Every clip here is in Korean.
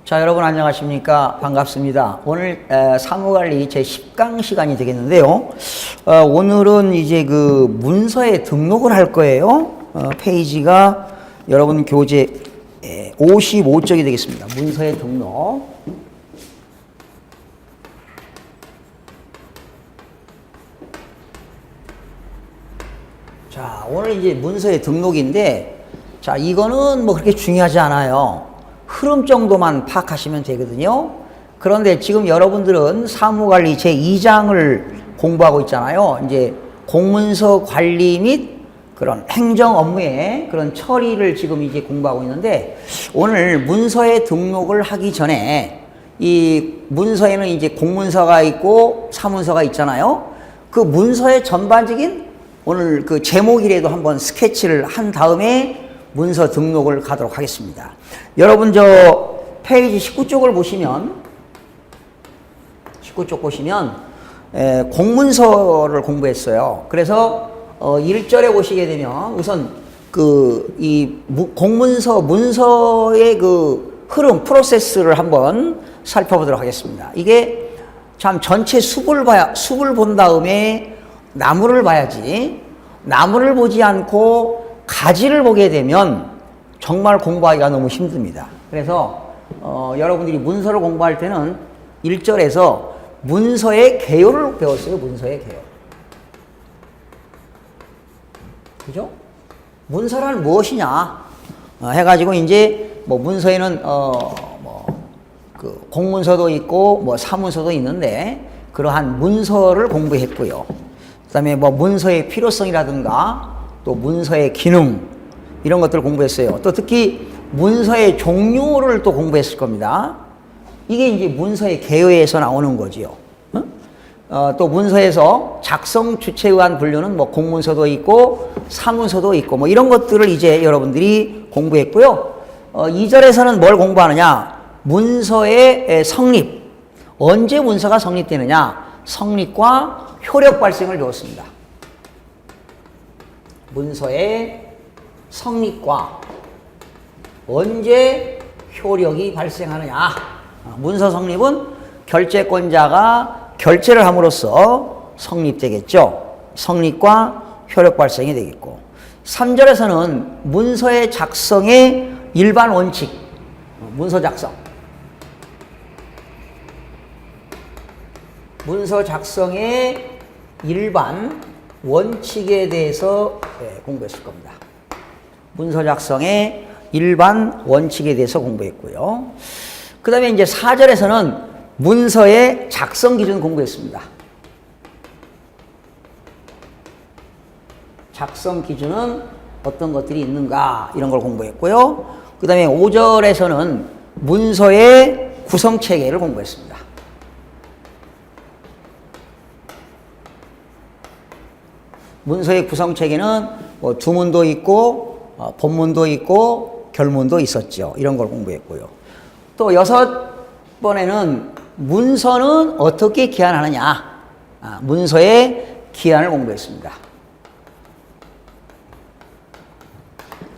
자, 여러분 안녕하십니까? 반갑습니다. 오늘 사무관리 제 10강 시간이 되겠는데요. 오늘은 이제 그 문서에 등록을 할 거예요. 페이지가 여러분 교재 55쪽이 되겠습니다. 문서에 등록. 자, 오늘 이제 문서에 등록인데, 자, 이거는 뭐 그렇게 중요하지 않아요. 흐름 정도만 파악하시면 되거든요. 그런데 지금 여러분들은 사무관리 제2장을 공부하고 있잖아요. 이제 공문서 관리 및 그런 행정 업무의 그런 처리를 지금 이제 공부하고 있는데, 오늘 문서에 등록을 하기 전에 이 문서에는 이제 공문서가 있고 사문서가 있잖아요. 그 문서의 전반적인 오늘 그 제목이라도 한번 스케치를 한 다음에 문서 등록을 가도록 하겠습니다. 여러분 저 페이지 19쪽을 보시면 19쪽 보시면 공문서를 공부했어요. 그래서 1절에 보시게 되면 우선 그 이 공문서 문서의 그 흐름 프로세스를 한번 살펴보도록 하겠습니다. 이게 참 전체 숲을 본 다음에 나무를 봐야지, 나무를 보지 않고 가지를 보게 되면 정말 공부하기가 너무 힘듭니다. 그래서 여러분들이 문서를 공부할 때는 1절에서 문서의 개요를 배웠어요. 문서의 개요. 그죠? 문서란 무엇이냐 해가지고 이제 뭐 문서에는 그 공문서도 있고 뭐 사문서도 있는데 그러한 문서를 공부했고요. 그다음에 뭐 문서의 필요성이라든가 또 문서의 기능 이런 것들을 공부했어요. 또 특히 문서의 종류를 또 공부했을 겁니다. 이게 이제 문서의 개요에서 나오는 거지요. 또 문서에서 작성 주체에 의한 분류는 뭐 공문서도 있고 사문서도 있고 뭐 이런 것들을 이제 여러분들이 공부했고요. 2절에서는 뭘 공부하느냐? 문서의 성립. 언제 문서가 성립되느냐? 성립과 효력 발생을 배웠습니다. 문서의 성립과 언제 효력이 발생하느냐. 문서 성립은 결재권자가 결재를 함으로써 성립되겠죠. 성립과 효력 발생이 되겠고, 3절에서는 문서의 작성의 일반 원칙, 문서 작성. 문서 작성의 일반 원칙에 대해서 공부했을 겁니다. 문서 작성의 일반 원칙에 대해서 공부했고요. 그 다음에 이제 4절에서는 문서의 작성 기준 공부했습니다. 작성 기준은 어떤 것들이 있는가 이런 걸 공부했고요. 그 다음에 5절에서는 문서의 구성 체계를 공부했습니다. 문서의 구성 체계는 뭐 주문도 있고 본문도 있고 결문도 있었죠. 이런 걸 공부했고요. 또 6번에는 문서는 어떻게 기한하느냐. 문서의 기한을 공부했습니다.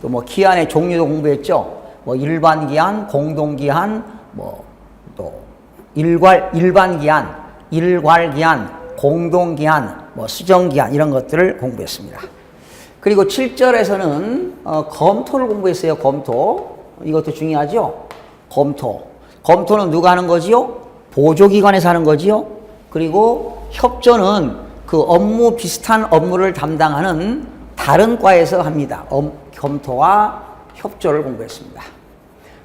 또 뭐 기한의 종류도 공부했죠. 뭐 일반 기한, 공동 기한, 뭐 또 일반 기한, 일괄 기한, 공동 기한, 뭐 수정 기한 이런 것들을 공부했습니다. 그리고 7절에서는 검토를 공부했어요. 검토. 이것도 중요하죠. 검토. 검토는 누가 하는 거지요? 보조기관에서 하는 거지요. 그리고 협조는 그 업무 비슷한 업무를 담당하는 다른 과에서 합니다. 검토와 협조를 공부했습니다.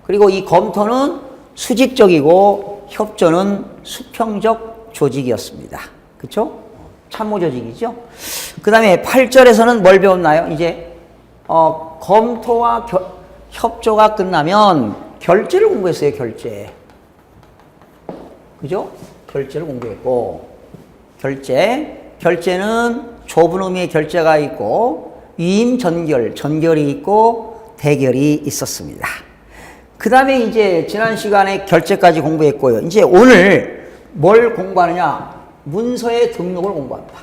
그리고 이 검토는 수직적이고 협조는 수평적 조직이었습니다. 그렇죠? 참모 조직이죠. 그 다음에 8절에서는 뭘 배웠나요? 이제 검토와 협조가 끝나면 결재를 공부했어요. 결재. 그죠? 결재를 공부했고, 결재는 좁은 의미의 결재가 있고 위임 전결이 있고 대결이 있었습니다. 그 다음에 이제 지난 시간에 결재까지 공부했고요. 이제 오늘 뭘 공부하느냐? 문서의 등록을 공부합니다.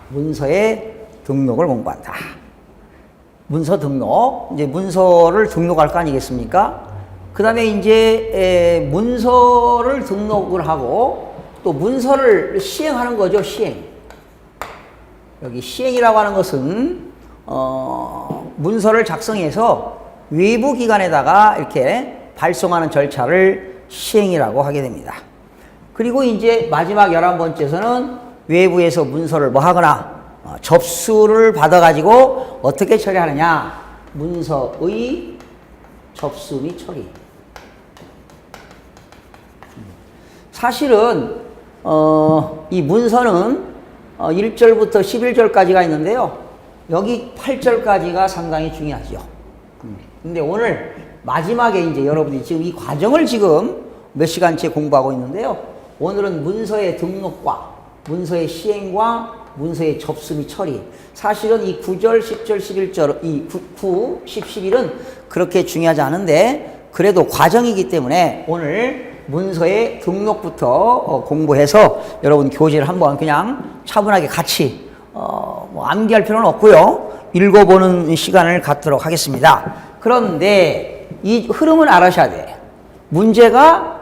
문서의 등록을 공부한다. 문서 등록, 이제 문서를 등록할 거 아니겠습니까? 그 다음에 이제 문서를 등록을 하고 또 문서를 시행하는 거죠, 시행. 여기 시행이라고 하는 것은, 문서를 작성해서 외부 기관에다가 이렇게 발송하는 절차를 시행이라고 하게 됩니다. 그리고 이제 마지막 11번째에서는 외부에서 문서를 뭐 하거나 접수를 받아가지고 어떻게 처리하느냐. 문서의 접수 및 처리. 사실은 이 문서는 1절부터 11절까지가 있는데요. 여기 8절까지가 상당히 중요하죠. 근데 오늘 마지막에 이제 여러분이 지금 이 과정을 지금 몇 시간째 공부하고 있는데요. 오늘은 문서의 등록과 문서의 시행과 문서의 접수 및 처리. 사실은 이 9절, 10절, 11절, 이 9, 10, 11은 그렇게 중요하지 않은데 그래도 과정이기 때문에 오늘 문서의 등록부터 공부해서 여러분 교재를 한번 그냥 차분하게 같이 뭐 암기할 필요는 없고요. 읽어보는 시간을 갖도록 하겠습니다. 그런데 이 흐름을 알아셔야 돼. 문제가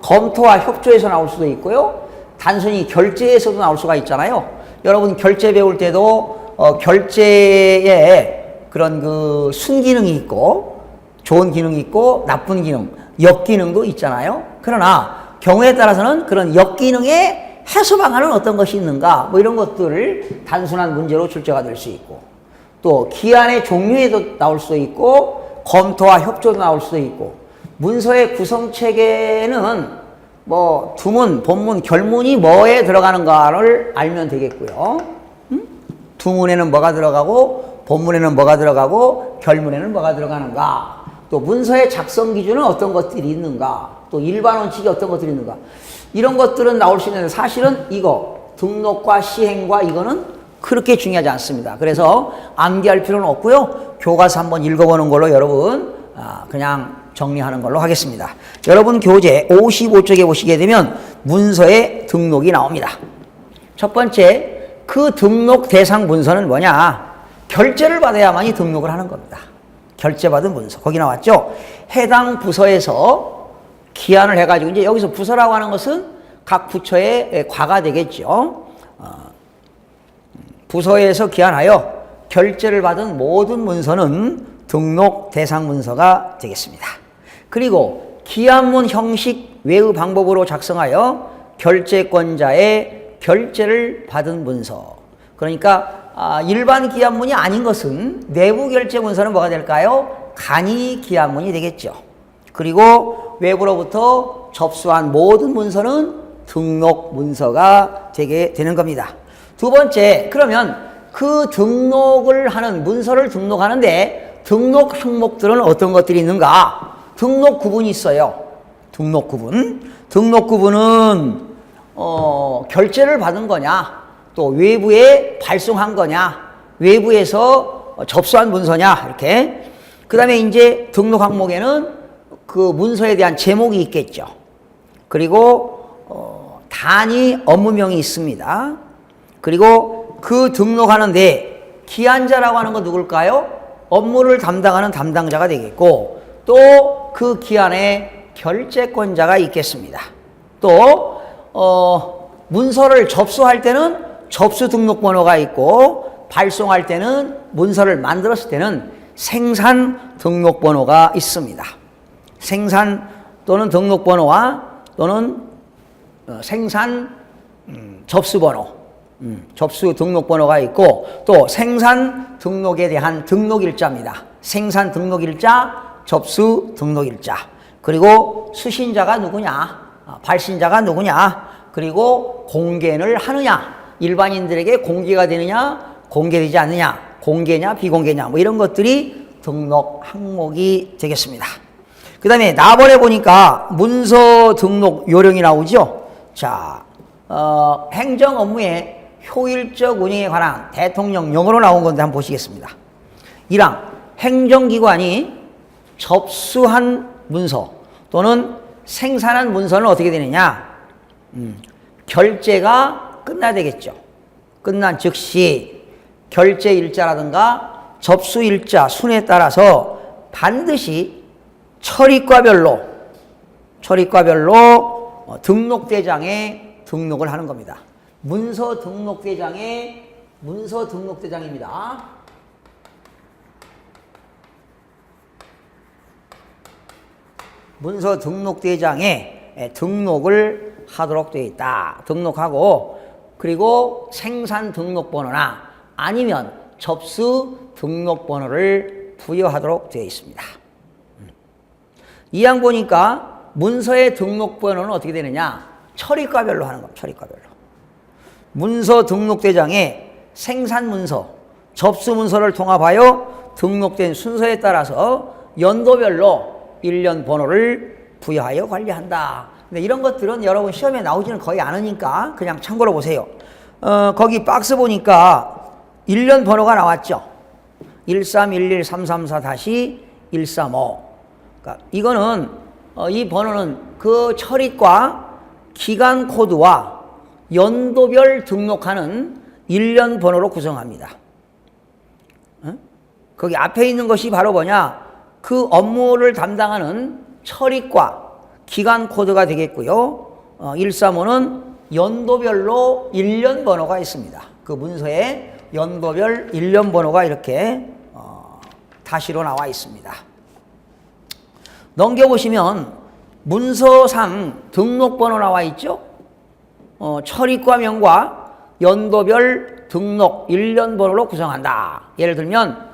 검토와 협조에서 나올 수도 있고요. 단순히 결제에서도 나올 수가 있잖아요. 여러분 결제 배울 때도 결제에 그런 그 순기능이 있고 좋은 기능이 있고 나쁜 기능, 역기능도 있잖아요. 그러나 경우에 따라서는 그런 역기능의 해소 방안은 어떤 것이 있는가 뭐 이런 것들을 단순한 문제로 출제가 될 수 있고 또 기한의 종류에도 나올 수도 있고 검토와 협조도 나올 수도 있고 문서의 구성체계는 뭐 두문, 본문, 결문이 뭐에 들어가는가를 알면 되겠고요. 두문에는 뭐가 들어가고 본문에는 뭐가 들어가고 결문에는 뭐가 들어가는가 또 문서의 작성 기준은 어떤 것들이 있는가 또 일반 원칙이 어떤 것들이 있는가 이런 것들은 나올 수 있는데 사실은 이거 등록과 시행과 이거는 그렇게 중요하지 않습니다. 그래서 암기할 필요는 없고요. 교과서 한번 읽어보는 걸로 여러분 그냥 정리하는 걸로 하겠습니다. 여러분 교재 55쪽에 보시게 되면 문서의 등록이 나옵니다. 첫 번째, 그 등록 대상 문서는 뭐냐? 결제를 받아야만이 등록을 하는 겁니다. 결제받은 문서. 거기 나왔죠? 해당 부서에서 기한을 해가지고 이제 여기서 부서라고 하는 것은 각 부처의 과가 되겠죠. 부서에서 기한하여 결제를 받은 모든 문서는 등록 대상 문서가 되겠습니다. 그리고 기한문 형식 외의 방법으로 작성하여 결제권자의 결제를 받은 문서. 그러니까 일반 기한문이 아닌 것은 내부 결제 문서는 뭐가 될까요? 간이 기한문이 되겠죠. 그리고 외부로부터 접수한 모든 문서는 등록 문서가 되게 되는 겁니다. 두 번째, 그러면 그 등록을 하는 문서를 등록하는데 등록 항목들은 어떤 것들이 있는가? 등록 구분이 있어요. 등록 구분. 등록 구분은 결제를 받은 거냐, 또 외부에 발송한 거냐, 외부에서 접수한 문서냐 이렇게. 그 다음에 이제 등록 항목에는 그 문서에 대한 제목이 있겠죠. 그리고 단위 업무명이 있습니다. 그리고 그 등록하는데 기한자라고 하는 건 누굴까요? 업무를 담당하는 담당자가 되겠고 또 그 기한에 결제권자가 있겠습니다. 또 문서를 접수할 때는 접수 등록번호가 있고 발송할 때는 문서를 만들었을 때는 생산 등록번호가 있습니다. 생산 또는 등록번호와 또는 생산 접수번호, 접수 등록번호가 있고 또 생산 등록에 대한 등록일자입니다. 생산 등록일자, 접수 등록일자. 그리고 수신자가 누구냐, 발신자가 누구냐, 그리고 공개를 하느냐, 일반인들에게 공개가 되느냐, 공개되지 않느냐, 공개냐, 비공개냐, 뭐 이런 것들이 등록 항목이 되겠습니다. 그 다음에 나번에 보니까 문서 등록 요령이 나오죠. 자, 행정 업무의 효율적 운영에 관한 대통령령으로 나온 건데 한번 보시겠습니다. 1항, 행정기관이 접수한 문서 또는 생산한 문서는 어떻게 되느냐? 결제가 끝나야 되겠죠. 끝난 즉시 결제 일자라든가 접수일자 순에 따라서 반드시 처리과별로 등록대장에 등록을 하는 겁니다. 문서 등록대장입니다. 문서 등록대장에 등록을 하도록 되어 있다. 등록하고 그리고 생산 등록번호나 아니면 접수 등록번호를 부여하도록 되어 있습니다. 이 양 보니까 문서의 등록번호는 어떻게 되느냐? 처리과별로 하는 겁니다. 처리과별로. 문서 등록대장에 생산문서, 접수문서를 통합하여 등록된 순서에 따라서 연도별로 일련 번호를 부여하여 관리한다. 근데 이런 것들은 여러분 시험에 나오지는 거의 않으니까 그냥 참고로 보세요. 거기 박스 보니까 일련 번호가 나왔죠. 1311334-135. 그러니까 이거는 이 번호는 그 처리과 기간 코드와 연도별 등록하는 일련 번호로 구성합니다. 거기 앞에 있는 것이 바로 뭐냐? 그 업무를 담당하는 처리과 기간 코드가 되겠고요. 135는 연도별로 일련 번호가 있습니다. 그 문서에 연도별 일련 번호가 이렇게 다시로 나와 있습니다. 넘겨보시면 문서상 등록번호 나와 있죠. 처리과명과 연도별 등록 일련 번호로 구성한다. 예를 들면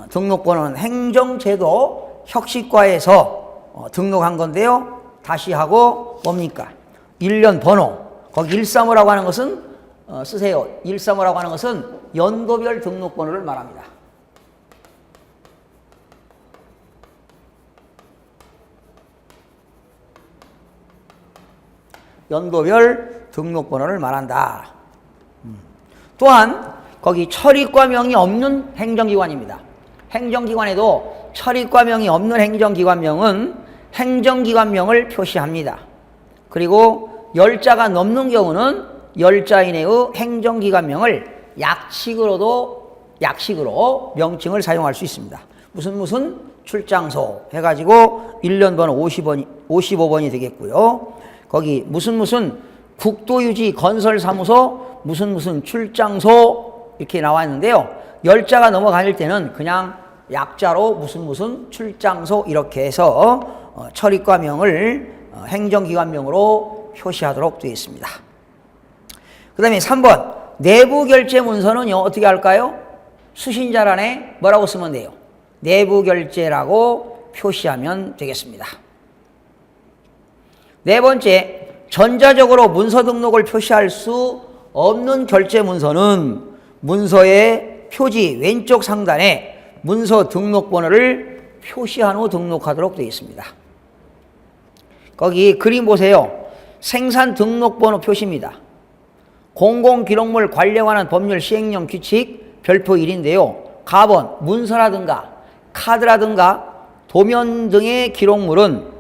등록번호는 행정제도 혁신과에서 등록한 건데요. 다시 하고 뭡니까? 일련 번호. 거기 135라고 하는 것은 쓰세요. 135라고 하는 것은 연도별 등록번호를 말합니다. 연도별 등록번호를 말한다. 또한 거기 처리과명이 없는 행정기관입니다. 행정기관에도 처리과명이 없는 행정기관명은 행정기관명을 표시합니다. 그리고 열자가 넘는 경우는 열자 이내의 행정기관명을 약식으로 명칭을 사용할 수 있습니다. 무슨 출장소 해가지고 일련번호 55번이 되겠고요. 거기 무슨 국도유지 건설사무소 무슨 출장소 이렇게 나와 있는데요. 열자가 넘어갈 때는 그냥 약자로 무슨 출장소 이렇게 해서 처리과명을 행정기관명으로 표시하도록 되어 있습니다. 그 다음에 3번 내부결제문서는요 어떻게 할까요? 수신자란에 뭐라고 쓰면 돼요? 내부결제라고 표시하면 되겠습니다. 네 번째, 전자적으로 문서 등록을 표시할 수 없는 결제 문서는 문서의 표지 왼쪽 상단에 문서 등록번호를 표시한 후 등록하도록 되어 있습니다. 거기 그림 보세요. 생산 등록번호 표시입니다. 공공기록물 관리에 관한 법률 시행령 규칙 별표 1인데요. 가번, 문서라든가 카드라든가 도면 등의 기록물은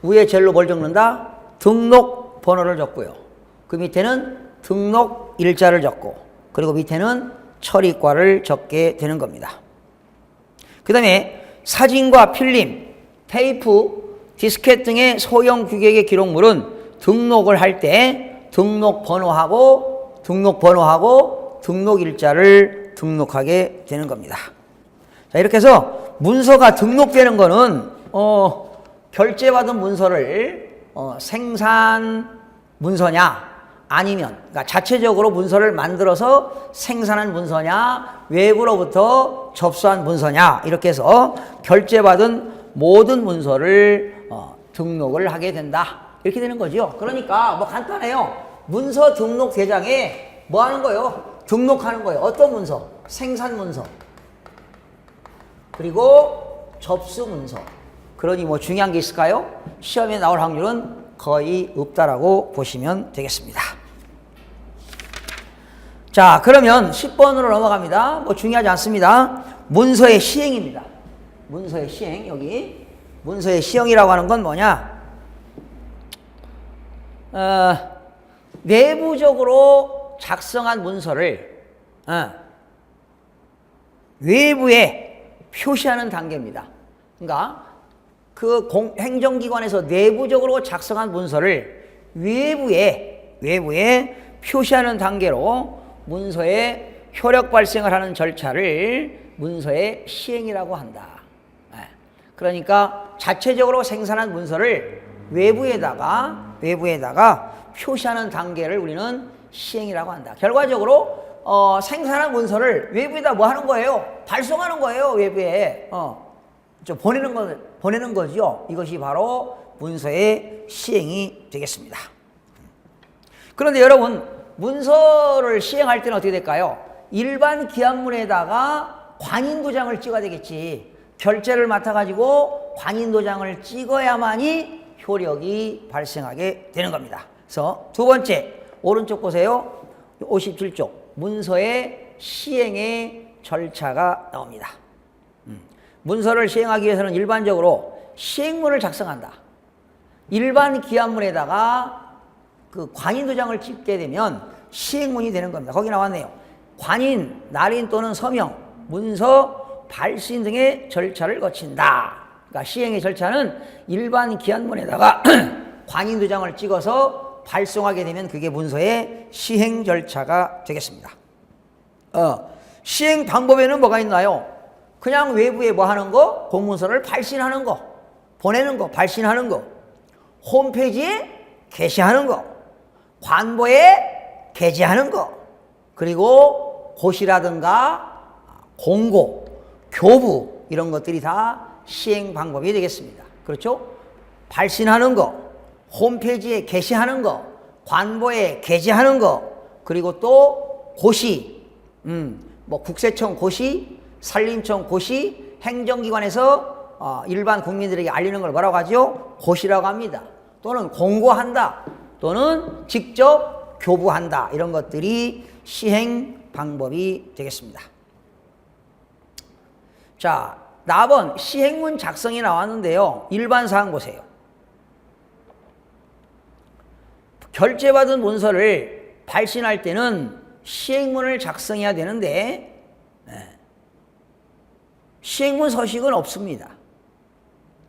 위에 젤로 뭘 적는다? 등록 번호를 적고요. 그 밑에는 등록 일자를 적고 그리고 밑에는 처리과를 적게 되는 겁니다. 그 다음에 사진과 필름, 테이프, 디스켓 등의 소형 규격의 기록물은 등록을 할 때 등록 번호하고 등록 일자를 등록하게 되는 겁니다. 자, 이렇게 해서 문서가 등록되는 거는 결제받은 문서를 생산 문서냐 아니면 그러니까 자체적으로 문서를 만들어서 생산한 문서냐 외부로부터 접수한 문서냐 이렇게 해서 결제받은 모든 문서를 등록을 하게 된다. 이렇게 되는 거죠. 그러니까 뭐 간단해요. 문서 등록 대장에 뭐 하는 거예요? 등록하는 거예요. 어떤 문서? 생산 문서. 그리고 접수 문서. 그러니 뭐 중요한 게 있을까요? 시험에 나올 확률은 거의 없다라고 보시면 되겠습니다. 자, 그러면 10번으로 넘어갑니다. 뭐 중요하지 않습니다. 문서의 시행입니다. 문서의 시행, 여기. 문서의 시행이라고 하는 건 뭐냐? 내부적으로 작성한 문서를 외부에 표시하는 단계입니다. 그러니까 그 행정기관에서 내부적으로 작성한 문서를 외부에 표시하는 단계로 문서에 효력 발생을 하는 절차를 문서의 시행이라고 한다. 그러니까 자체적으로 생산한 문서를 외부에다가 표시하는 단계를 우리는 시행이라고 한다. 결과적으로 생산한 문서를 외부에다 뭐 하는 거예요? 발송하는 거예요. 외부에 보내는 거죠. 이것이 바로 문서의 시행이 되겠습니다. 그런데 여러분, 문서를 시행할 때는 어떻게 될까요? 일반 기한문에다가 관인도장을 찍어야 되겠지. 결제를 맡아가지고 관인도장을 찍어야만이 효력이 발생하게 되는 겁니다. 그래서 두 번째, 오른쪽 보세요. 57쪽, 문서의 시행의 절차가 나옵니다. 문서를 시행하기 위해서는 일반적으로 시행문을 작성한다. 일반 기한문에다가 그 관인도장을 찍게 되면 시행문이 되는 겁니다. 거기 나왔네요. 관인, 날인 또는 서명, 문서, 발신 등의 절차를 거친다. 그러니까 시행의 절차는 일반 기한문에다가 관인도장을 찍어서 발송하게 되면 그게 문서의 시행 절차가 되겠습니다. 시행 방법에는 뭐가 있나요? 그냥 외부에 뭐 하는 거? 공문서를 발신하는 거, 보내는 거, 발신하는 거, 홈페이지에 게시하는 거, 관보에 게재하는 거, 그리고 고시라든가 공고, 교부 이런 것들이 다 시행 방법이 되겠습니다. 그렇죠? 발신하는 거, 홈페이지에 게시하는 거, 관보에 게재하는 거, 그리고 또 고시, 뭐 국세청 고시, 산림청 고시, 행정기관에서 일반 국민들에게 알리는 걸 뭐라고 하죠? 고시라고 합니다. 또는 공고한다, 또는 직접 교부한다. 이런 것들이 시행 방법이 되겠습니다. 자, 4번 시행문 작성이 나왔는데요. 일반 사항 보세요. 결제받은 문서를 발신할 때는 시행문을 작성해야 되는데 시행문 서식은 없습니다.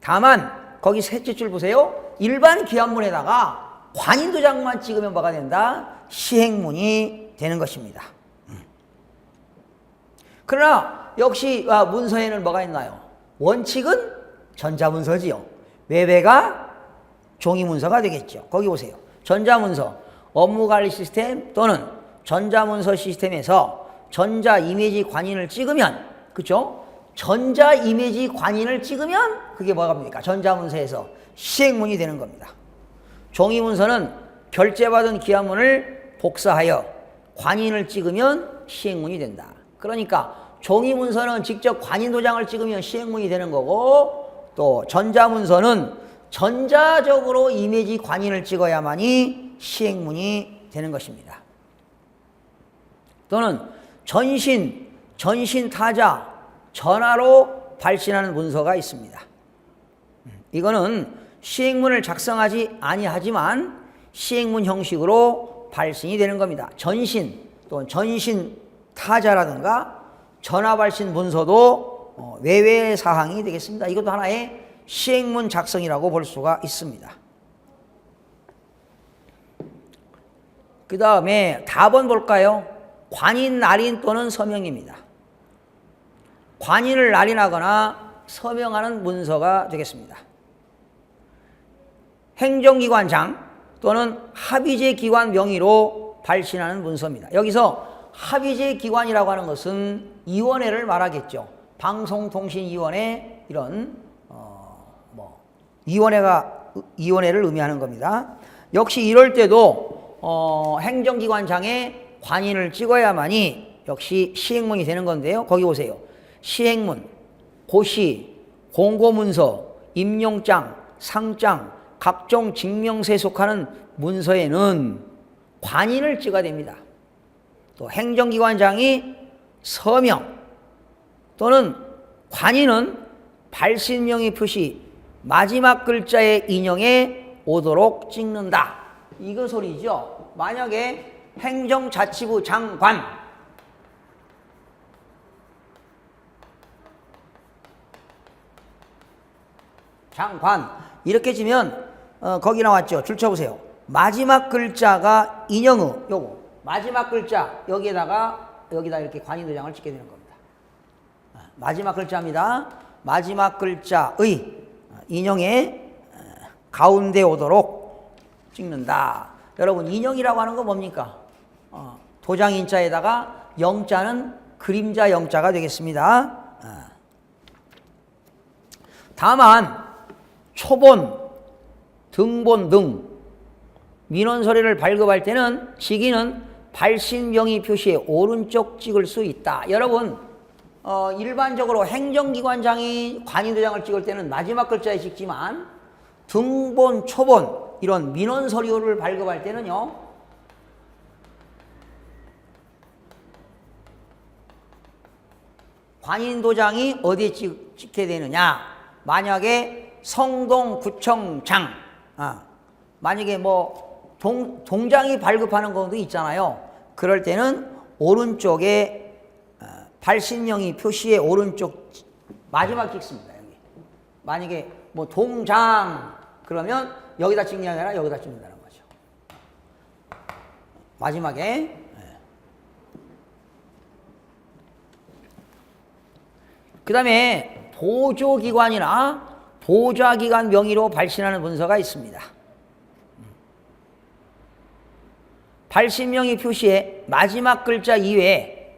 다만 거기 셋째 줄 보세요. 일반 기한문에다가 관인도장만 찍으면 뭐가 된다? 시행문이 되는 것입니다. 그러나 역시 문서에는 뭐가 있나요? 원칙은 전자문서지요. 외배가 종이문서가 되겠죠. 거기 보세요. 전자문서, 업무관리 시스템 또는 전자문서 시스템에서 전자이미지 관인을 찍으면, 그렇죠? 전자이미지 관인을 찍으면 그게 뭐가 됩니까? 전자문서에서 시행문이 되는 겁니다. 종이문서는 결제받은 기한문을 복사하여 관인을 찍으면 시행문이 된다. 그러니까 종이문서는 직접 관인도장을 찍으면 시행문이 되는 거고, 또 전자문서는 전자적으로 이미지 관인을 찍어야만이 시행문이 되는 것입니다. 또는 전신 타자, 전화로 발신하는 문서가 있습니다. 이거는 시행문을 작성하지 아니하지만 시행문 형식으로 발신이 되는 겁니다. 전신 또는 전신 타자라든가 전화 발신 문서도 외외 사항이 되겠습니다. 이것도 하나의 시행문 작성이라고 볼 수가 있습니다. 그 다음에 답은 볼까요? 관인, 날인 또는 서명입니다. 관인을 날인하거나 서명하는 문서가 되겠습니다. 행정기관장 또는 합의제 기관 명의로 발신하는 문서입니다. 여기서 합의제 기관이라고 하는 것은 위원회를 말하겠죠. 방송통신위원회 이런 위원회를 의미하는 겁니다. 역시 이럴 때도 행정기관장의 관인을 찍어야만이 역시 시행문이 되는 건데요. 거기 보세요. 시행문, 고시, 공고문서, 임용장, 상장, 각종 증명서에 속하는 문서에는 관인을 찍어야 됩니다. 또 행정기관장이 서명 또는 관인은 발신명의 표시 마지막 글자의 인형에 오도록 찍는다. 이거 소리죠. 만약에 행정자치부 장관 장관 이렇게 지면 거기 나왔죠. 줄 쳐보세요. 마지막 글자가 인형의 요거 마지막 글자 여기다 이렇게 관인도장을 찍게 되는 겁니다. 마지막 글자입니다. 마지막 글자의 인형의 가운데 오도록 찍는다. 여러분 인형이라고 하는 건 뭡니까? 도장 인자에다가 영자는 그림자 영자가 되겠습니다. 다만 초본, 등본 등 민원서류를 발급할 때는 시기는 발신명의 표시의 오른쪽 찍을 수 있다. 여러분 일반적으로 행정기관장이 관인도장을 찍을 때는 마지막 글자에 찍지만 등본, 초본 이런 민원서류를 발급할 때는요 관인도장이 어디에 찍게 되느냐. 만약에 성동구청장 만약에 뭐 동장이 발급하는 경우도 있잖아요. 그럴 때는 오른쪽에 발신명의 표시의 오른쪽 마지막 찍습니다. 여기. 만약에 뭐 동장 그러면 여기다 찍는 게 아니라 여기다 찍는다는 거죠. 마지막에 그 다음에 보조기관이나 보좌기관 명의로 발신하는 문서가 있습니다. 발신명의 표시에 마지막 글자 이외에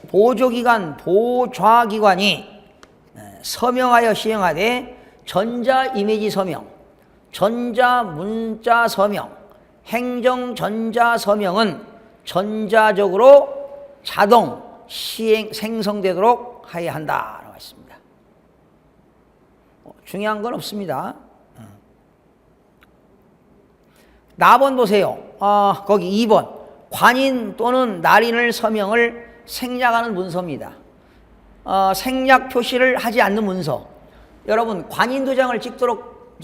보조기관, 보좌기관이 서명하여 시행하되 전자이미지 서명, 전자문자 서명, 행정전자 서명은 전자적으로 자동 생성되도록 하여야 한다라고 했습니다. 중요한 건 없습니다. 나번 보세요. 거기 2번 관인 또는 날인을 서명을 생략하는 문서입니다. 생략 표시를 하지 않는 문서. 여러분 관인도장을 찍도록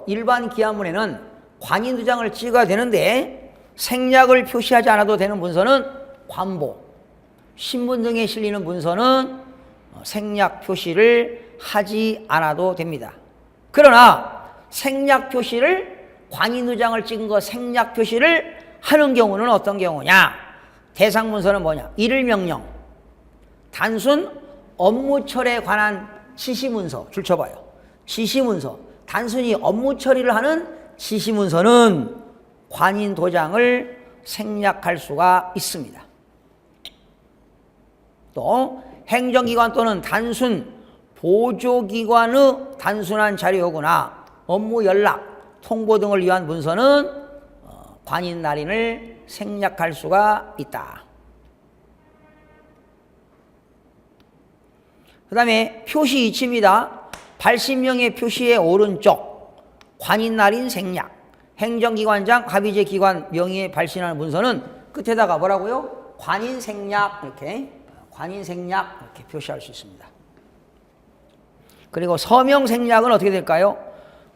일반 기한문에는 관인도장을 찍어야 되는데 생략을 표시하지 않아도 되는 문서는 관보, 신문 등에 실리는 문서는 생략 표시를 하지 않아도 됩니다. 그러나 생략 표시를 관인도장을 찍은 거 생략 표시를 하는 경우는 어떤 경우냐? 대상 문서는 뭐냐? 일일명령, 단순 업무처리에 관한 지시문서, 줄 쳐봐요. 지시문서, 단순히 업무 처리를 하는 지시문서는 관인도장을 생략할 수가 있습니다. 또 행정기관 또는 단순 보조기관의 단순한 자료거나 업무 연락, 통보 등을 위한 문서는 관인 날인을 생략할 수가 있다. 그 다음에 표시 이치입니다. 발신명의 표시의 오른쪽 관인 날인 생략, 행정기관장 합의제 기관 명의에 발신하는 문서는 끝에다가 뭐라고요? 관인 생략 이렇게 표시할 수 있습니다. 그리고 서명 생략은 어떻게 될까요?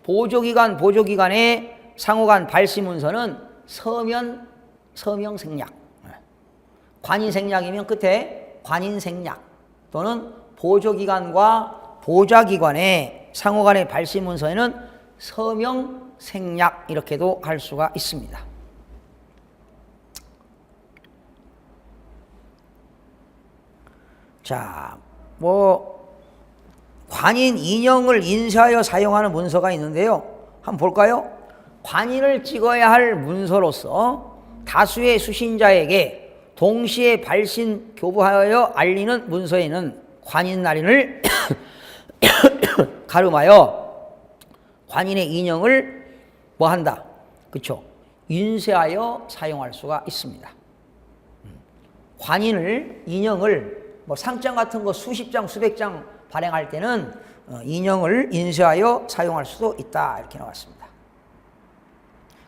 보조기관의 상호간 발신 문서는 서명 생략. 관인 생략이면 끝에 관인 생략 또는 보조기관과 보좌기관의 상호간의 발신 문서에는 서명 생략 이렇게도 할 수가 있습니다. 자, 관인 인형을 인쇄하여 사용하는 문서가 있는데요. 한번 볼까요? 관인을 찍어야 할 문서로서 다수의 수신자에게 동시에 발신 교부하여 알리는 문서에는 관인 날인을 가름하여 관인의 인형을 한다. 그렇죠? 인쇄하여 사용할 수가 있습니다. 인형을 상장 같은 거 수십 장, 수백 장 발행할 때는 인형을 인쇄하여 사용할 수도 있다. 이렇게 나왔습니다.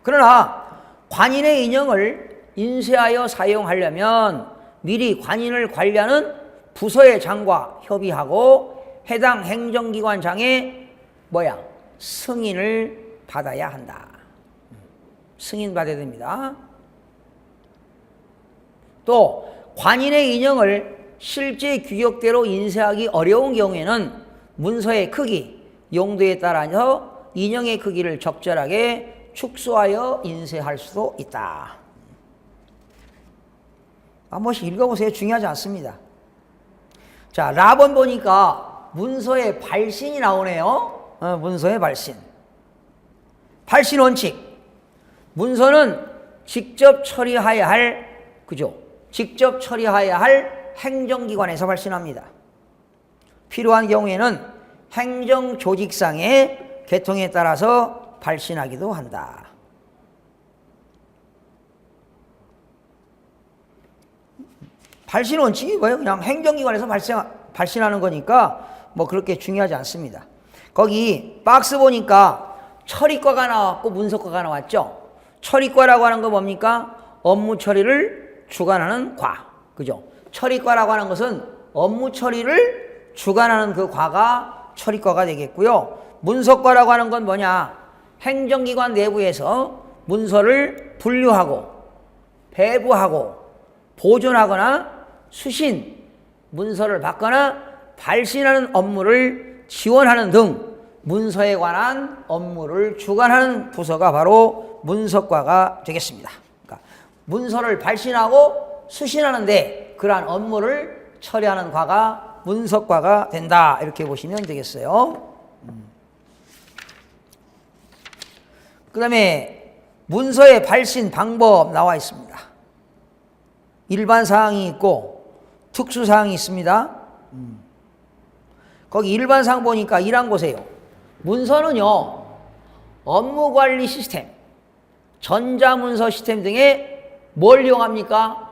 그러나 관인의 인형을 인쇄하여 사용하려면 미리 관인을 관리하는 부서의 장과 협의하고 해당 행정기관장의 승인을 받아야 한다. 승인 받아야 됩니다. 또 관인의 인형을 실제 규격대로 인쇄하기 어려운 경우에는 문서의 크기, 용도에 따라서 인형의 크기를 적절하게 축소하여 인쇄할 수도 있다. 한 번씩 읽어보세요. 중요하지 않습니다. 자, 라번 보니까 문서의 발신이 나오네요. 문서의 발신. 발신 원칙. 문서는 직접 처리해야 할, 그죠? 직접 처리해야 할 행정기관에서 발신합니다. 필요한 경우에는 행정조직상의 계통에 따라서 발신하기도 한다. 발신 원칙이 뭐예요? 그냥 행정기관에서 발신하는 거니까 뭐 그렇게 중요하지 않습니다. 거기 박스 보니까 처리과가 나왔고 문서과가 나왔죠. 처리과라고 하는 거 뭡니까? 업무 처리를 주관하는 과. 그죠? 처리과라고 하는 것은 업무 처리를 주관하는 그 과가 처리과가 되겠고요. 문서과라고 하는 건 뭐냐? 행정기관 내부에서 문서를 분류하고 배부하고 보존하거나 수신, 문서를 받거나 발신하는 업무를 지원하는 등 문서에 관한 업무를 주관하는 부서가 바로 문서과가 되겠습니다. 그러니까 문서를 발신하고 수신하는데 그러한 업무를 처리하는 과가 문서과가 된다. 이렇게 보시면 되겠어요. 그 다음에 문서의 발신 방법 나와 있습니다. 일반 사항이 있고 특수 사항이 있습니다. 거기 일반 사항 보니까 1항 보세요. 문서는요, 업무관리 시스템, 전자문서 시스템 등에 뭘 이용합니까?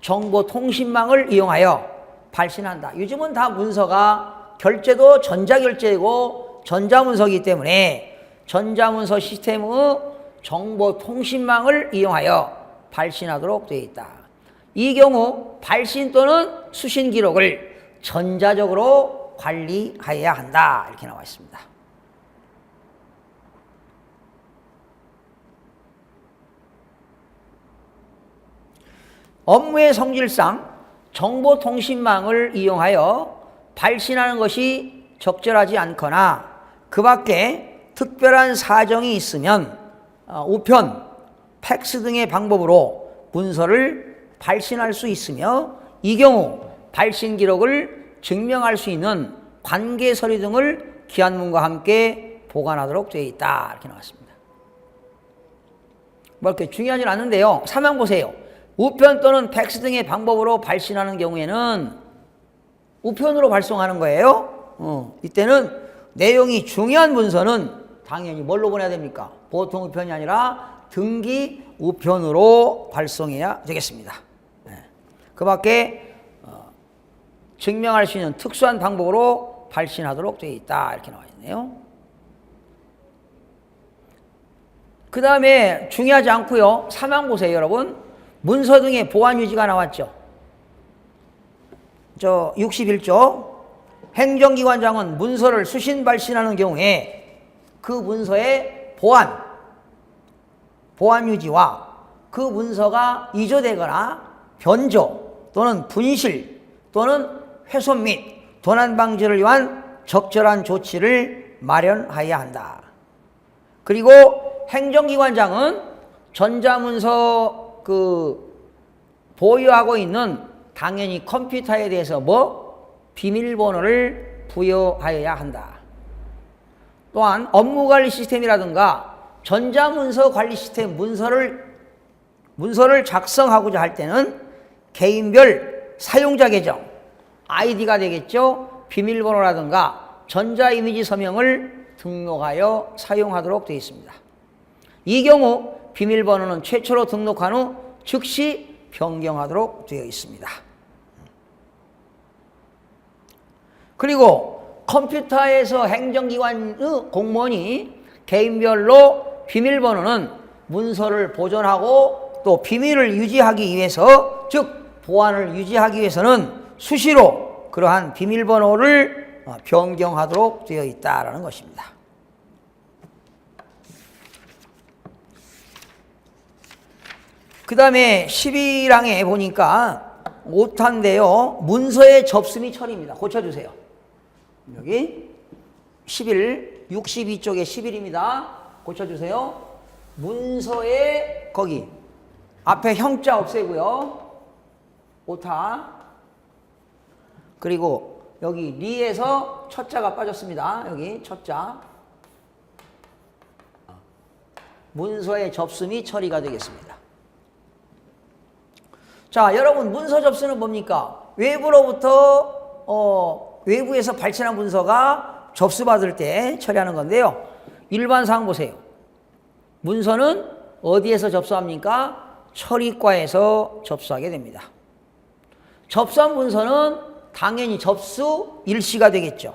정보통신망을 이용하여 발신한다. 요즘은 다 문서가 결제도 전자결제이고 전자문서이기 때문에 전자문서 시스템의 정보통신망을 이용하여 발신하도록 되어 있다. 이 경우 발신 또는 수신 기록을 전자적으로 관리해야 한다. 이렇게 나와 있습니다. 업무의 성질상 정보통신망을 이용하여 발신하는 것이 적절하지 않거나 그 밖에 특별한 사정이 있으면 우편, 팩스 등의 방법으로 문서를 발신할 수 있으며 이 경우 발신 기록을 증명할 수 있는 관계 서류 등을 기한문과 함께 보관하도록 되어 있다. 이렇게 나왔습니다. 뭐 이렇게 중요하진 않는데요. 3항 보세요. 우편 또는 팩스 등의 방법으로 발신하는 경우에는 우편으로 발송하는 거예요. 이때는 내용이 중요한 문서는 당연히 뭘로 보내야 됩니까? 보통 우편이 아니라 등기 우편으로 발송해야 되겠습니다. 그 밖에 증명할 수 있는 특수한 방법으로 발신하도록 되어 있다. 이렇게 나와 있네요. 그 다음에 중요하지 않고요. 3항 보세요, 여러분. 문서 등의 보안 유지가 나왔죠. 61조. 행정기관장은 문서를 수신 발신하는 경우에 그 문서의 보안 유지와 그 문서가 이조되거나 변조 또는 분실 또는 훼손 및 도난 방지를 위한 적절한 조치를 마련해야 한다. 그리고 행정기관장은 전자문서 보유하고 있는 당연히 컴퓨터에 대해서 비밀번호를 부여하여야 한다. 또한 업무관리 시스템이라든가 전자문서 관리 시스템 문서를 작성하고자 할 때는 개인별 사용자 계정, 아이디가 되겠죠. 비밀번호라든가 전자이미지 서명을 등록하여 사용하도록 되어 있습니다. 이 경우 비밀번호는 최초로 등록한 후 즉시 변경하도록 되어 있습니다. 그리고 컴퓨터에서 행정기관의 공무원이 개인별로 비밀번호는 문서를 보존하고 또 비밀을 유지하기 위해서, 즉 보안을 유지하기 위해서는 수시로 그러한 비밀번호를 변경하도록 되어 있다는 것입니다. 그 다음에 11항에 보니까 5탄인데요. 문서의 접수 및 처리입니다. 고쳐주세요. 여기 11, 62쪽에 11입니다. 고쳐주세요. 문서에 거기 앞에 형자 없애고요. 오타. 그리고 여기 리에서 첫자가 빠졌습니다. 여기 첫자. 문서의 접수 및 처리가 되겠습니다. 자, 여러분 문서 접수는 뭡니까? 외부로부터 외부에서 발신한 문서가 접수받을 때 처리하는 건데요. 일반상 보세요. 문서는 어디에서 접수합니까? 처리과에서 접수하게 됩니다. 접수한 문서는 당연히 접수 일시가 되겠죠.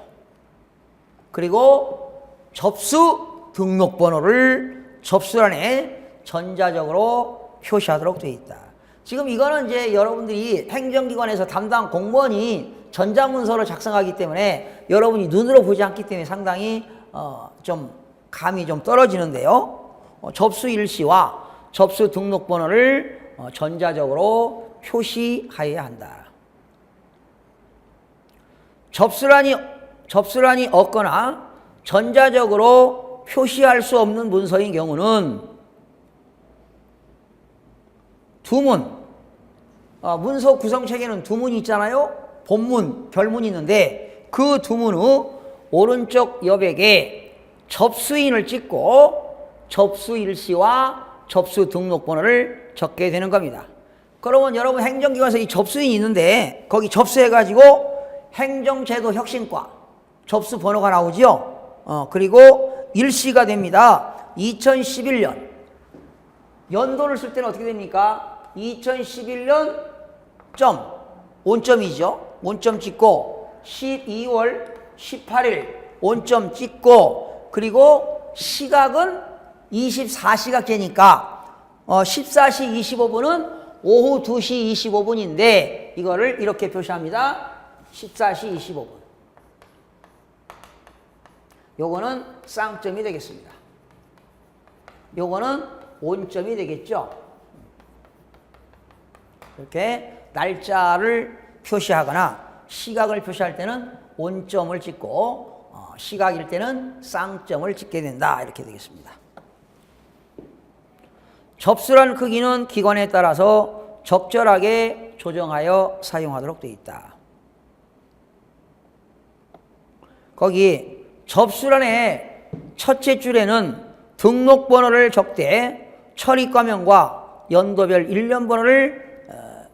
그리고 접수 등록번호를 접수란에 전자적으로 표시하도록 되어 있다. 지금 이거는 이제 여러분들이 행정기관에서 담당 공무원이 전자문서를 작성하기 때문에 여러분이 눈으로 보지 않기 때문에 상당히 좀 감이 좀 떨어지는데요. 접수 일시와 접수 등록번호를 전자적으로 표시하여야 한다. 접수란이 없거나 전자적으로 표시할 수 없는 문서인 경우는 두문, 문서 구성책에는 두문이 있잖아요. 본문, 별문이 있는데 그 두문 후 오른쪽 여백에 접수인을 찍고 접수 일시와 접수 등록번호를 적게 되는 겁니다. 그러면 여러분 행정기관에서 이 접수인이 있는데 거기 접수해가지고 행정제도 혁신과 접수 번호가 나오죠. 그리고 일시가 됩니다. 2011년 연도를 쓸 때는 어떻게 됩니까? 2011년 점 온점이죠. 온점 찍고 12월 18일 온점 찍고 그리고 시각은 24시각제니까 14시 25분은 오후 2시 25분인데 이거를 이렇게 표시합니다. 14시 25분. 요거는 쌍점이 되겠습니다. 요거는 온점이 되겠죠. 이렇게 날짜를 표시하거나 시각을 표시할 때는 온점을 찍고 시각일 때는 쌍점을 찍게 된다. 이렇게 되겠습니다. 접수란 크기는 기관에 따라서 적절하게 조정하여 사용하도록 되어 있다. 거기 접수란의 첫째 줄에는 등록번호를 적되 처리과명과 연도별 일련번호를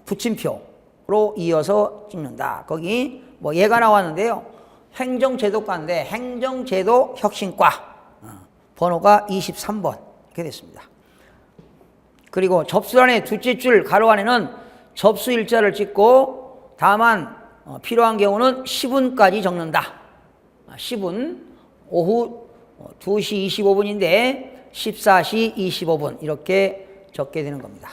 붙임표로 이어서 찍는다. 거기 뭐 예가 나왔는데요. 행정제도과인데 행정제도 혁신과 번호가 23번 이렇게 됐습니다. 그리고 접수란의 둘째 줄 가로 안에는 접수 일자를 찍고 다만 필요한 경우는 시분까지 적는다. 시분 오후 2시 25분인데 14시 25분 이렇게 적게 되는 겁니다.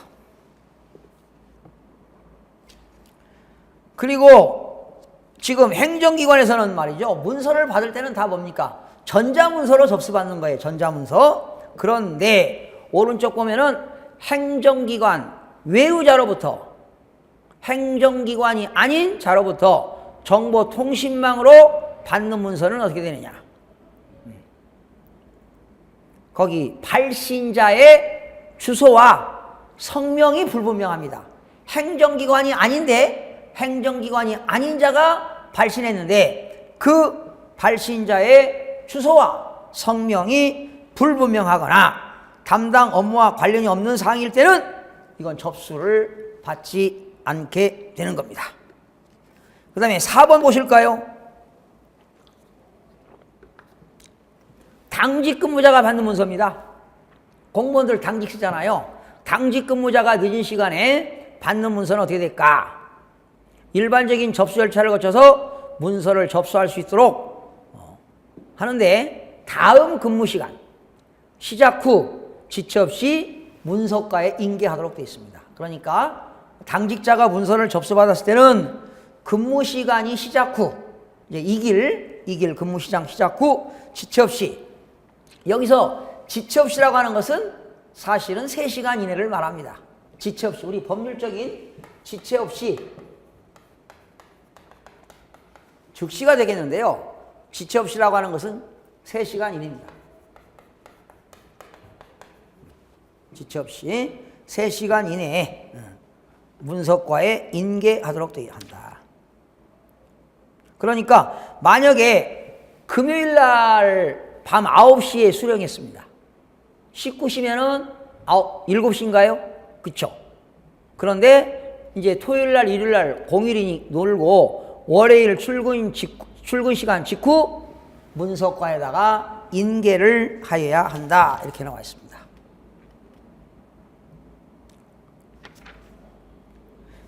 그리고 지금 행정기관에서는 말이죠. 문서를 받을 때는 다 뭡니까? 전자문서로 접수받는 거예요. 전자문서. 그런데 오른쪽 보면은 행정기관 외유자로부터 행정기관이 아닌 자로부터 정보통신망으로 받는 문서는 어떻게 되느냐? 거기 발신자의 주소와 성명이 불분명합니다. 행정기관이 아닌데 행정기관이 아닌 자가 발신했는데 그 발신자의 주소와 성명이 불분명하거나 담당 업무와 관련이 없는 사항일 때는 이건 접수를 받지 않게 되는 겁니다. 그 다음에 4번 보실까요? 당직 근무자가 받는 문서입니다. 공무원들 당직 쓰잖아요. 당직 근무자가 늦은 시간에 받는 문서는 어떻게 될까? 일반적인 접수 절차를 거쳐서 문서를 접수할 수 있도록 하는데 다음 근무 시간, 시작 후 지체 없이 문서과에 인계하도록 되어 있습니다. 그러니까 당직자가 문서를 접수받았을 때는 근무 시간이 시작 후 이제 이길 근무 시장 시작 후 지체 없이 여기서 지체 없이라고 하는 것은 사실은 3시간 이내를 말합니다. 지체 없이 우리 법률적인 지체 없이 즉시가 되겠는데요. 지체 없이라고 하는 것은 3시간 이내입니다. 지체 없이 3시간 이내에 문서과에 인계하도록 되어야 한다. 그러니까 만약에 금요일 날 밤 9시에 수령했습니다. 19시면은 7시인가요? 그쵸? 그런데 이제 토요일 날, 일요일 날 공휴일이 놀고 월요일 출근 시간 직후 문서과에다가 인계를 하여야 한다. 이렇게 나와 있습니다.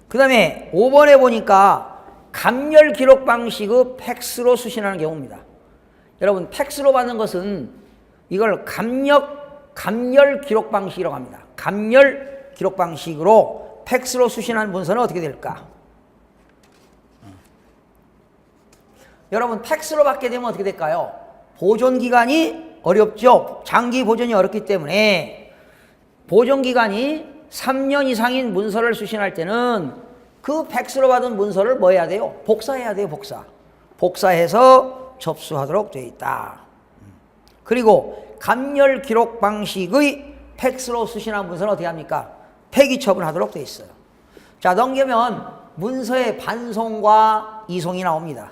그 다음에 5번에 보니까 감열 기록 방식의 팩스로 수신하는 경우입니다. 여러분, 팩스로 받는 것은 이걸 감열 기록 방식이라고 합니다. 감열 기록 방식으로 팩스로 수신한 문서는 어떻게 될까? 여러분, 팩스로 받게 되면 어떻게 될까요? 보존 기간이 어렵죠. 장기 보존이 어렵기 때문에 보존 기간이 3년 이상인 문서를 수신할 때는 그 팩스로 받은 문서를 뭐 해야 돼요? 복사해야 돼요. 복사해서 접수하도록 되어 있다. 그리고 감열 기록 방식의 팩스로 수신한 문서는 어떻게 합니까? 폐기 처분하도록 되어 있어요. 자, 넘기면 문서의 반송과 이송이 나옵니다.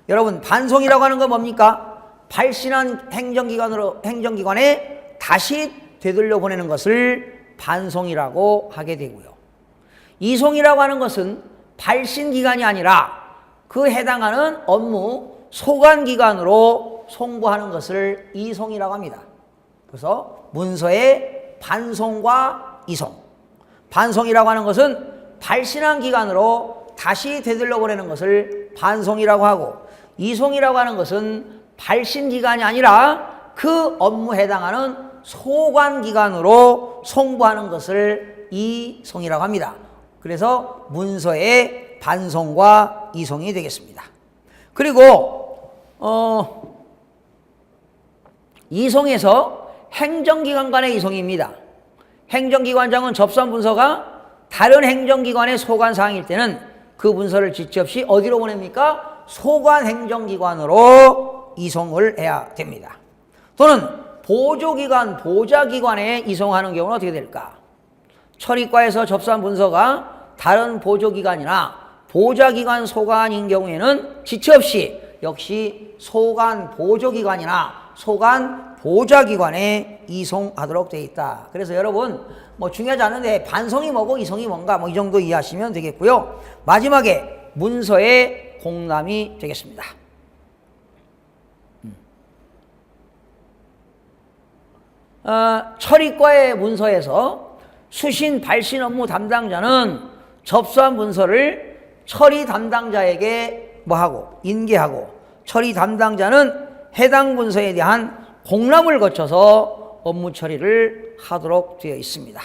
여러분, 반송이라고 하는 건 뭡니까? 발신한 행정기관에 다시 되돌려 보내는 것을 반송이라고 하게 되고요. 이송이라고 하는 것은 발신 기간이 아니라 그 해당하는 업무 소관 기간으로 송부하는 것을 이송이라고 합니다. 그래서 문서의 반송과 이송. 반송이라고 하는 것은 발신한 기간으로 다시 되돌려 보내는 것을 반송이라고 하고, 이송이라고 하는 것은 발신 기간이 아니라 그 업무에 해당하는 소관 기간으로 송부하는 것을 이송이라고 합니다. 그래서 문서의 반송과 이송이 되겠습니다. 그리고 이송에서 행정기관 간의 이송입니다. 행정기관장은 접수한 문서가 다른 행정기관의 소관사항일 때는 그 문서를 지체 없이 어디로 보냅니까? 소관행정기관으로 이송을 해야 됩니다. 또는 보조기관, 보좌기관에 이송하는 경우는 어떻게 될까? 처리과에서 접수한 문서가 다른 보조기관이나 보좌기관 소관인 경우에는 지체 없이 역시 소관 보조기관이나 소관 보좌기관에 이송하도록 되어 있다. 그래서 여러분, 뭐 중요하지 않은데 반송이 뭐고 이송이 뭔가 뭐 이 정도 이해하시면 되겠고요. 마지막에 문서의 공람이 되겠습니다. 처리과의 문서에서 수신 발신 업무 담당자는 접수한 문서를 처리 담당자에게 뭐하고 인계하고, 처리 담당자는 해당 문서에 대한 공람을 거쳐서 업무 처리를 하도록 되어 있습니다.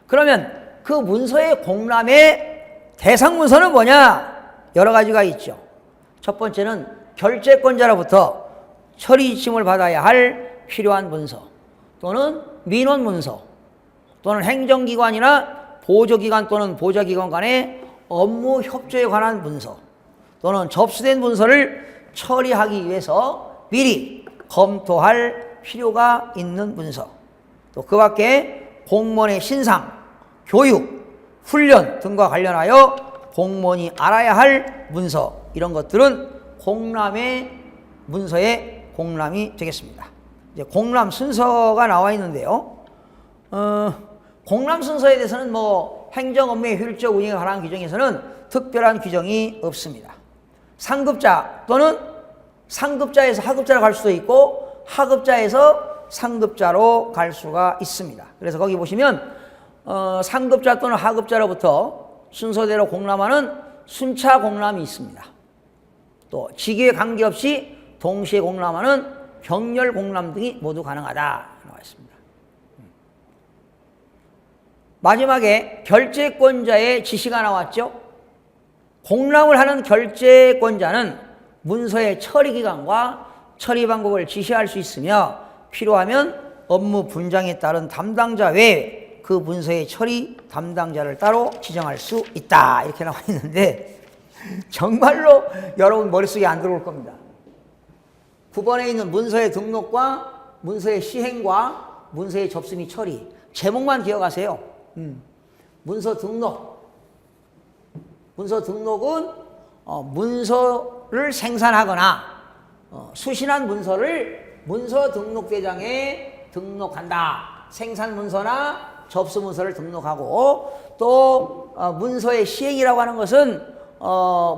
그러면 그 문서의 공람의 대상 문서는 뭐냐? 여러 가지가 있죠. 첫 번째는 결재권자로부터 처리 지침을 받아야 할 필요한 문서, 또는 민원 문서, 또는 행정기관이나 보조기관 또는 보좌기관 간의 업무 협조에 관한 문서, 또는 접수된 문서를 처리하기 위해서 미리 검토할 필요가 있는 문서, 또 그 밖에 공무원의 신상, 교육, 훈련 등과 관련하여 공무원이 알아야 할 문서, 이런 것들은 공람의 문서의 공람이 되겠습니다. 이제 공람 순서가 나와 있는데요. 공람 순서에 대해서는 뭐 행정 업무의 효율적 운영에 관한 규정에서는 특별한 규정이 없습니다. 상급자 또는 상급자에서 하급자로 갈 수도 있고 하급자에서 상급자로 갈 수가 있습니다. 그래서 거기 보시면 상급자 또는 하급자로부터 순서대로 공람하는 순차 공람이 있습니다. 또 직위에 관계없이 동시에 공람하는 병렬 공람 등이 모두 가능하다 나와 있습니다. 마지막에 결재권자의 지시가 나왔죠. 공람을 하는 결재권자는 문서의 처리기간과 처리 방법을 지시할 수 있으며 필요하면 업무 분장에 따른 담당자 외에 그 문서의 처리 담당자를 따로 지정할 수 있다. 이렇게 나와 있는데 정말로 여러분 머릿속에 안 들어올 겁니다. 9번에 있는 문서의 등록과 문서의 시행과 문서의 접수 및 처리. 제목만 기억하세요. 문서 등록. 문서 등록은 문서를 생산하거나 수신한 문서를 문서 등록대장에 등록한다. 생산 문서나 접수 문서를 등록하고, 또 문서의 시행이라고 하는 것은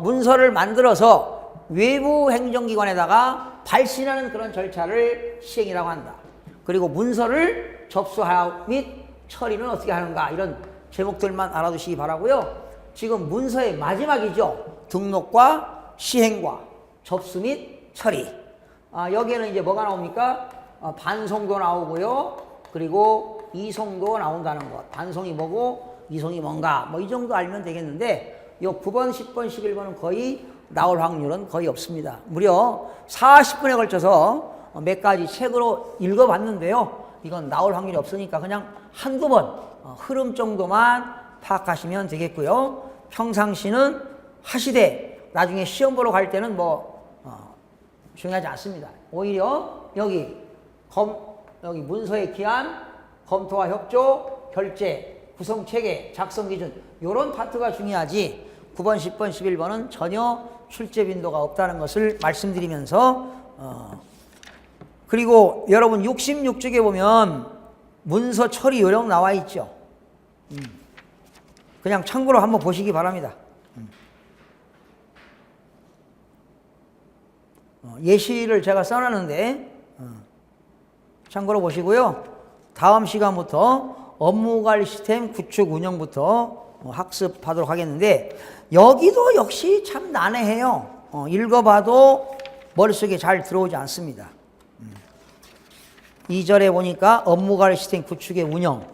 문서를 만들어서 외부 행정기관에다가 발신하는 그런 절차를 시행이라고 한다. 그리고 문서를 접수하고 및 처리는 어떻게 하는가, 이런 제목들만 알아두시기 바라고요. 지금 문서의 마지막이죠. 등록과 시행과 접수 및 처리. 여기에는 이제 뭐가 나옵니까? 반송도 나오고요. 그리고 이송도 나온다는 것. 반송이 뭐고 이송이 뭔가, 뭐 이 정도 알면 되겠는데, 요 9번, 10번, 11번은 거의 나올 확률은 거의 없습니다. 무려 40분에 걸쳐서 몇 가지 책으로 읽어봤는데요. 이건 나올 확률이 없으니까 그냥 한두 번 흐름 정도만 파악하시면 되겠고요. 평상시는 하시되 나중에 시험 보러 갈 때는 중요하지 않습니다. 오히려 여기 문서의 기한, 검토와 협조, 결제, 구성체계, 작성기준, 이런 파트가 중요하지 9번, 10번, 11번은 전혀 출제 빈도가 없다는 것을 말씀드리면서, 그리고 여러분 66쪽에 보면 문서 처리 요령 나와 있죠. 그냥 참고로 한번 보시기 바랍니다. 예시를 제가 써놨는데 참고로 보시고요. 다음 시간부터 업무관리 시스템 구축 운영부터 학습하도록 하겠는데, 여기도 역시 참 난해해요. 읽어봐도 머릿속에 잘 들어오지 않습니다. 2절에 보니까 업무관리 시스템 구축의 운영.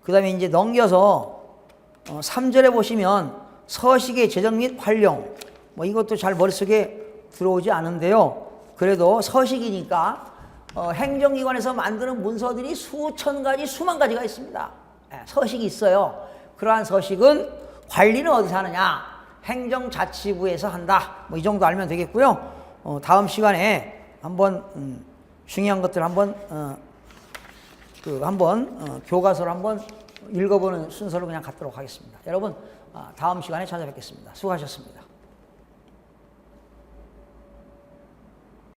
그 다음에 이제 넘겨서 3절에 보시면 서식의 제정 및 활용. 이것도 잘 머릿속에 들어오지 않은데요. 그래도 서식이니까 행정기관에서 만드는 문서들이 수천 가지, 수만 가지가 있습니다. 서식이 있어요. 그러한 서식은 관리는 어디서 하느냐? 행정자치부에서 한다. 이 정도 알면 되겠고요. 다음 시간에 한번 중요한 것들 한번 교과서를 한번 읽어보는 순서로 그냥 갖도록 하겠습니다. 여러분, 다음 시간에 찾아뵙겠습니다. 수고하셨습니다.